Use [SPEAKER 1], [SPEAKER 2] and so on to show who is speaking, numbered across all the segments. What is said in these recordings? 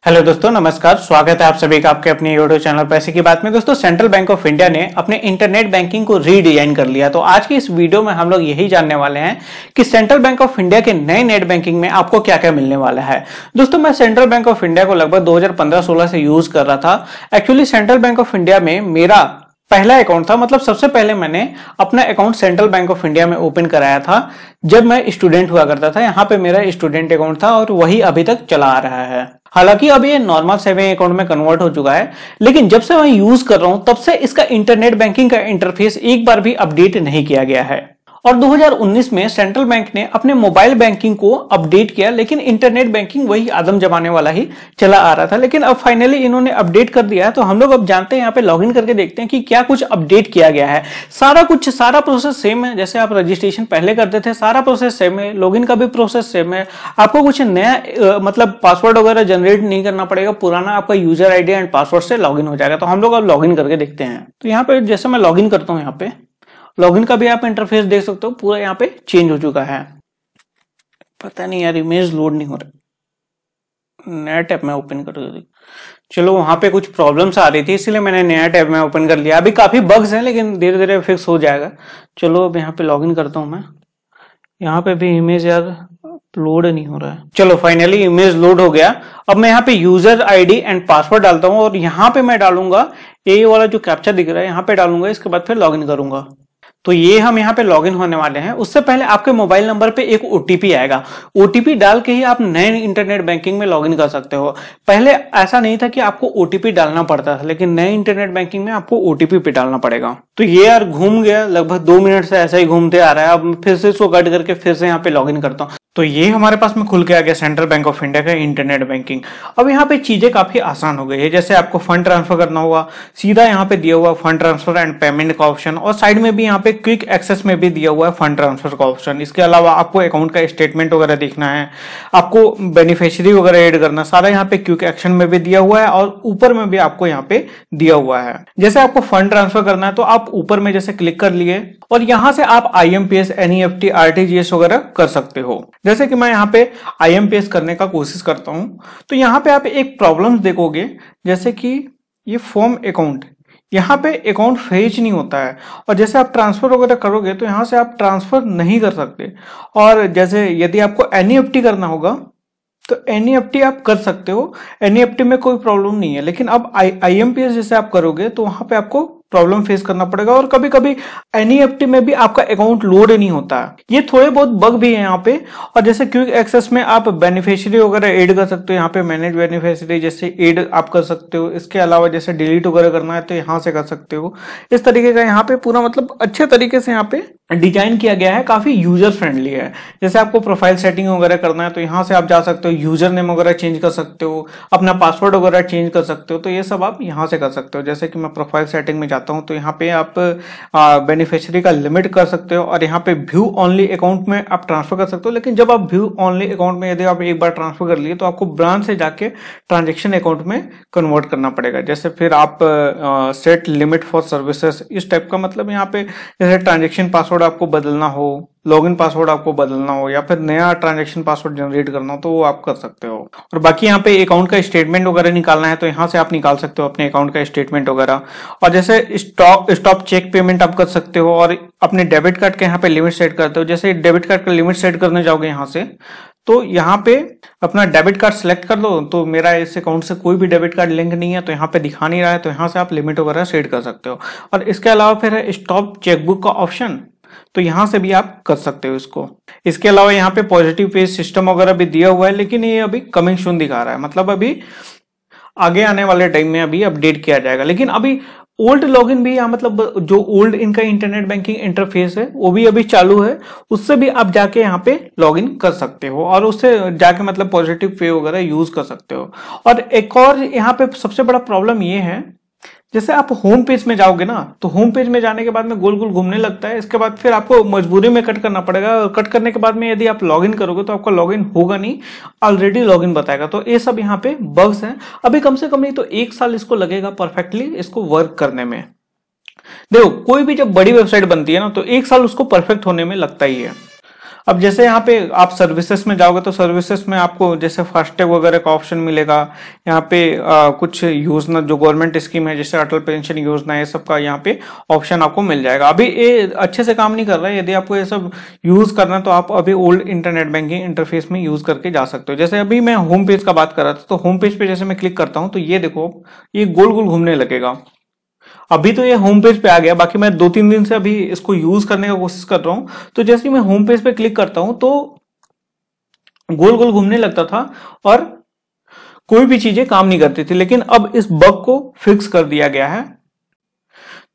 [SPEAKER 1] Hello दोस्तों, नमस्कार। स्वागत है आप सभी का आपके अपने यूट्यूब चैनल पैसे की बात में। दोस्तों, सेंट्रल बैंक ऑफ इंडिया ने अपने इंटरनेट बैंकिंग को रीडिजाइन कर लिया। तो आज की इस वीडियो में हम लोग यही जानने वाले हैं कि सेंट्रल बैंक ऑफ इंडिया के नए नेट बैंकिंग में आपको क्या क्या मिलने वाला है। दोस्तों, मैं सेंट्रल बैंक ऑफ इंडिया को लगभग 2015-16 से यूज कर रहा था। Actually central bank of India में मेरा पहला अकाउंट था, मतलब सबसे पहले मैंने अपना account central bank of India में ओपन कराया था जब मैं स्टूडेंट हुआ करता था। यहाँ पे मेरा स्टूडेंट अकाउंट था और वही अभी तक चला आ रहा है। हालांकि अब ये नॉर्मल सेविंग अकाउंट में कन्वर्ट हो चुका है, लेकिन जब से मैं यूज कर रहा हूं तब से इसका इंटरनेट बैंकिंग का इंटरफेस एक बार भी अपडेट नहीं किया गया है। और 2019 में सेंट्रल बैंक ने अपने मोबाइल बैंकिंग को अपडेट किया, लेकिन इंटरनेट बैंकिंग वही आदम जमाने वाला ही चला आ रहा था। लेकिन अब फाइनली इन्होंने अपडेट कर दिया है, तो हम लोग अब जानते हैं, यहाँ पे लॉगिन करके देखते हैं कि क्या कुछ अपडेट किया गया है। सारा प्रोसेस सेम है, जैसे आप रजिस्ट्रेशन पहले करते थे, सारा प्रोसेस सेम है, लॉगिन का भी प्रोसेस सेम है। आपको कुछ नया मतलब पासवर्ड वगैरह जनरेट नहीं करना पड़ेगा, पुराना आपका यूजर आईडी एंड पासवर्ड से लॉगिन हो जाएगा। तो हम लोग अब लॉगिन करके देखते हैं। तो यहाँ पे जैसे मैं लॉगिन करता हूँ, यहाँ पे लॉगिन का भी आप इंटरफेस देख सकते हो, पूरा यहाँ पे चेंज हो चुका है। पता नहीं यार, इमेज लोड नहीं हो रहा। नया टैब में ओपन कर दी। चलो, वहां पे कुछ प्रॉब्लम्स आ रही थी, इसलिए मैंने नया टैब में ओपन कर लिया। अभी काफी बग्स हैं, लेकिन धीरे धीरे फिक्स हो जाएगा। चलो, अब यहाँ पे लॉगिन करता हूं मैं। यहाँ पे भी इमेज यार लोड नहीं हो रहा है। चलो, फाइनली इमेज लोड हो गया। अब मैं यहाँ पे यूजर आईडी एंड पासवर्ड डालता हूँ और यहाँ पे मैं डालूंगा ये वाला जो कैप्चा दिख रहा है, यहाँ पे डालूंगा। इसके बाद फिर लॉगिन करूंगा। तो ये हम यहाँ पे लॉगिन होने वाले हैं। उससे पहले आपके मोबाइल नंबर पे एक ओटीपी आएगा। ओटीपी डाल के ही आप नए इंटरनेट बैंकिंग में लॉगिन कर सकते हो। पहले ऐसा नहीं था कि आपको ओटीपी डालना पड़ता था, लेकिन नए इंटरनेट बैंकिंग में आपको ओटीपी पे डालना पड़ेगा। तो ये यार घूम गया, लगभग 2 मिनट से ऐसा ही घूमते आ रहा है। अब फिर से इसको कट करके फिर से यहाँ पे लॉगिन करता हूँ। तो ये हमारे पास में खुल के आ गया सेंट्रल बैंक ऑफ इंडिया का इंटरनेट बैंकिंग। अब यहाँ पे चीजें काफी आसान हो गई है। जैसे आपको फंड ट्रांसफर करना होगा, सीधा यहाँ पे दिया हुआ फंड ट्रांसफर एंड पेमेंट का ऑप्शन, और साइड में भी यहाँ पे क्विक एक्सेस में भी दिया हुआ है फंड ट्रांसफर का ऑप्शन। इसके अलावा आपको अकाउंट का स्टेटमेंट वगैरह देखना है, आपको बेनिफिशियरी वगैरह ऐड करना, सारा यहाँ पे क्विक एक्शन में भी दिया हुआ है और ऊपर में भी आपको यहाँ पे दिया हुआ है। जैसे आपको फंड ट्रांसफर करना है तो आप ऊपर में जैसे क्लिक कर लिए और यहाँ से आप IMPS, NEFT, RTGS वगैरह कर सकते हो। जैसे कि मैं यहाँ पे IMPS करने का कोशिश करता हूं, तो यहाँ पे आप एक प्रॉब्लम देखोगे, जैसे कि ये फॉर्म अकाउंट, यहाँ पे अकाउंट फेच नहीं होता है। और जैसे आप ट्रांसफर वगैरह करोगे तो यहाँ से आप ट्रांसफर नहीं कर सकते। और जैसे यदि आपको NEFT करना होगा तो NEFT आप कर सकते हो, NEFT में कोई प्रॉब्लम नहीं है। लेकिन अब IMPS जैसे आप करोगे तो वहां पे आपको प्रॉब्लम फेस करना पड़ेगा, और कभी कभी NEFT में भी आपका अकाउंट लोड नहीं होता है। ये थोड़े बहुत बग भी है यहाँ पे। और जैसे क्विक एक्सेस में आप बेनिफिशियरी वगैरह ऐड कर सकते हो, यहाँ पे मैनेज बेनिफिशियरी जैसे ऐड आप कर सकते हो। इसके अलावा जैसे डिलीट वगैरह करना है तो यहाँ से कर सकते हो। इस तरीके का यहाँ पे पूरा मतलब अच्छे तरीके से यहाँ पे डिजाइन किया गया है, काफी यूजर फ्रेंडली है। जैसे आपको प्रोफाइल सेटिंग वगैरह करना है तो यहाँ से आप जा सकते हो, यूजर नेम वगैरह चेंज कर सकते हो, अपना पासवर्ड वगैरह चेंज कर सकते हो। तो ये सब आप यहाँ से कर सकते हो। जैसे कि मैं प्रोफाइल सेटिंग में जाता हूँ तो यहाँ पे आप बेनिफिशियरी का लिमिट कर सकते हो, और यहाँ पे व्यू ओनली अकाउंट में आप ट्रांसफर कर सकते हो। लेकिन जब आप व्यू ओनली अकाउंट में यदि आप एक बार ट्रांसफर कर लिए तो आपको ब्रांच से जाके ट्रांजेक्शन अकाउंट में कन्वर्ट करना पड़ेगा। जैसे फिर आप सेट लिमिट फॉर सर्विसेज, इस टाइप का मतलब यहाँ पे जैसे ट्रांजेक्शन पासवर्ड आपको बदलना हो, लॉगिन पासवर्ड आपको बदलना हो, या फिर नया ट्रांजैक्शन पासवर्ड जनरेट करना हो तो वो आप कर सकते हो। और बाकी यहाँ पे अकाउंट का स्टेटमेंट वगैरह निकालना है तो यहाँ से आप निकाल सकते हो अपने अकाउंट का स्टेटमेंट वगैरह। और जैसे स्टॉप चेक पेमेंट आप कर सकते हो, और अपने डेबिट कार्ड के यहाँ पे लिमिट सेट करते हो। जैसे डेबिट कार्ड का लिमिट सेट करने जाओगे यहाँ से, तो यहाँ पे अपना डेबिट कार्ड सिलेक्ट कर लो। तो मेरा इस अकाउंट से कोई भी डेबिट कार्ड लिंक नहीं है तो यहाँ पे दिखा नहीं रहा है, तो यहाँ से आप लिमिट वगैरह सेट कर सकते हो। और इसके अलावा फिर है स्टॉप चेकबुक का ऑप्शन, तो यहां से भी आप कर सकते हो इसको। इसके अलावा यहाँ पे पॉजिटिव पेज सिस्टम वगैरह भी दिया हुआ है, लेकिन ये अभी कमिंग सून दिखा रहा है, मतलब अभी आगे आने वाले टाइम में अभी अपडेट किया जाएगा। लेकिन अभी ओल्ड लॉगिन भी, मतलब जो ओल्ड इनका इंटरनेट बैंकिंग इंटरफेस है वो भी अभी चालू है, उससे भी आप जाके यहाँ पे लॉगिन कर सकते हो और उससे जाके मतलब पॉजिटिव पे वगैरह यूज कर सकते हो। और एक और यहाँ पे सबसे बड़ा प्रॉब्लम ये है, जैसे आप होम पेज में जाओगे ना, तो होम पेज में जाने के बाद में गोल गोल घूमने लगता है। इसके बाद फिर आपको मजबूरी में कट करना पड़ेगा, और कट करने के बाद में यदि आप लॉगिन करोगे तो आपका लॉगिन होगा नहीं, ऑलरेडी लॉगिन बताएगा। तो ये सब यहाँ पे बग्स हैं। अभी कम से कम नहीं तो 1 साल इसको लगेगा परफेक्टली इसको वर्क करने में। देखो, कोई भी जब बड़ी वेबसाइट बनती है ना तो 1 साल उसको परफेक्ट होने में लगता ही है। अब जैसे यहाँ पे आप सर्विसेज में जाओगे तो सर्विसेज में आपको जैसे फास्टैग वगैरह का ऑप्शन मिलेगा। यहाँ पे कुछ योजना जो गवर्नमेंट स्कीम है जैसे अटल पेंशन योजना है, सब का यहाँ पे ऑप्शन आपको मिल जाएगा। अभी ये अच्छे से काम नहीं कर रहा है, यदि आपको ये सब यूज करना है तो आप अभी ओल्ड इंटरनेट बैंकिंग इंटरफेस में यूज करके जा सकते हो। जैसे अभी मैं होम पेज का बात कर रहा था, तो होम पेज पे जैसे मैं क्लिक करता हूँ तो ये देखो ये गोल गोल घूमने लगेगा। अभी तो ये होम पेज पे आ गया, बाकी मैं 2-3 दिन से अभी इसको यूज करने का कोशिश कर रहा हूं। तो जैसे ही मैं होम पेज पे क्लिक करता हूं तो गोल गोल घूमने लगता था और कोई भी चीजें काम नहीं करती थी, लेकिन अब इस बग को फिक्स कर दिया गया है।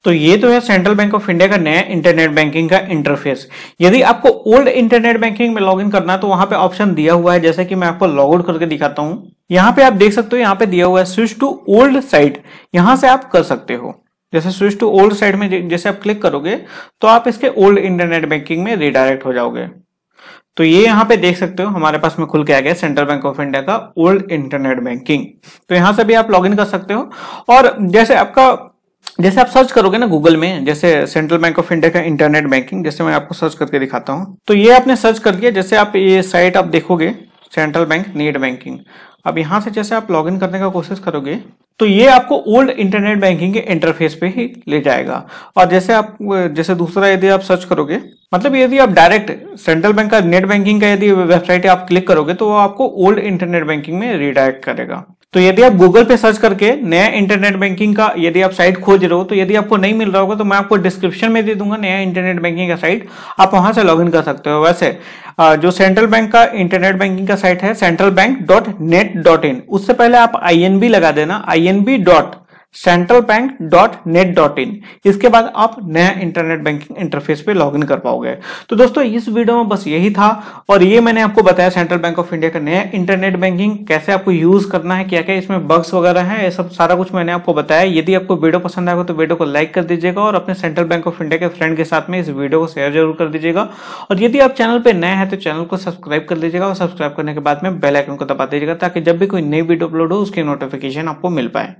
[SPEAKER 1] तो ये तो है सेंट्रल बैंक ऑफ इंडिया का नया इंटरनेट बैंकिंग का इंटरफेस। यदि आपको ओल्ड इंटरनेट बैंकिंग में लॉगिन करना है तो वहां पे ऑप्शन दिया हुआ है, जैसे कि मैं आपको लॉग आउट करके दिखाता हूं। यहां पे आप देख सकते हो, यहां पे दिया हुआ है स्विच टू ओल्ड साइट, यहां से आप कर सकते हो। जैसे स्विच टू ओल्ड साइट में जैसे आप क्लिक करोगे तो आप इसके ओल्ड इंटरनेट बैंकिंग में रिडायरेक्ट हो जाओगे। तो ये यहाँ पे देख सकते हो हमारे पास में खुल के आ गया सेंट्रल बैंक ऑफ इंडिया का ओल्ड इंटरनेट बैंकिंग। तो यहां से भी आप लॉगिन कर सकते हो। और जैसे आप सर्च करोगे ना गूगल में, जैसे सेंट्रल बैंक ऑफ इंडिया का इंटरनेट बैंकिंग, जैसे मैं आपको सर्च करके दिखाता हूं। तो ये आपने सर्च कर दिया, जैसे आप ये साइट आप देखोगे सेंट्रल बैंक नेट बैंकिंग। अब यहां से जैसे आप लॉगिन करने का कोशिश करोगे तो ये आपको ओल्ड इंटरनेट बैंकिंग के इंटरफेस पे ही ले जाएगा। और जैसे दूसरा यदि आप सर्च करोगे, मतलब यदि आप डायरेक्ट सेंट्रल बैंक का नेट बैंकिंग का यदि वेबसाइट आप क्लिक करोगे तो वो आपको ओल्ड इंटरनेट बैंकिंग में रिडायरेक्ट करेगा। तो यदि आप गूगल पे सर्च करके नया इंटरनेट बैंकिंग का यदि आप साइट खोज रहे हो, तो यदि आपको नहीं मिल रहा होगा तो मैं आपको डिस्क्रिप्शन में दे दूंगा नया इंटरनेट बैंकिंग का साइट, आप वहां से लॉगिन कर सकते हो। वैसे जो सेंट्रल बैंक का इंटरनेट बैंकिंग का साइट है centralbank.net.in, उससे पहले आप INB लगा देना, INB.centralbank.net.in। इसके बाद आप नया इंटरनेट बैंकिंग इंटरफेस पे लॉगिन कर पाओगे। तो दोस्तों इस वीडियो में बस यही था, और ये मैंने आपको बताया सेंट्रल बैंक ऑफ इंडिया का नया इंटरनेट बैंकिंग कैसे आपको यूज करना है, क्या क्या इसमें बग्स वगैरह है, ये सब सारा कुछ मैंने आपको बताया। यदि आपको वीडियो पसंद आएगा तो वीडियो को लाइक कर दीजिएगा और अपने सेंट्रल बैंक ऑफ इंडिया के फ्रेंड के साथ में इस वीडियो को शेयर जरूर कर दीजिएगा। और यदि आप चैनल पे नए हैं तो चैनल को सब्सक्राइब कर लीजिएगा, और सब्सक्राइब करने के बाद में बेल आइकन को दबा दीजिएगा ताकि जब भी कोई नई वीडियो अपलोड हो उसकी नोटिफिकेशन आपको मिल पाए।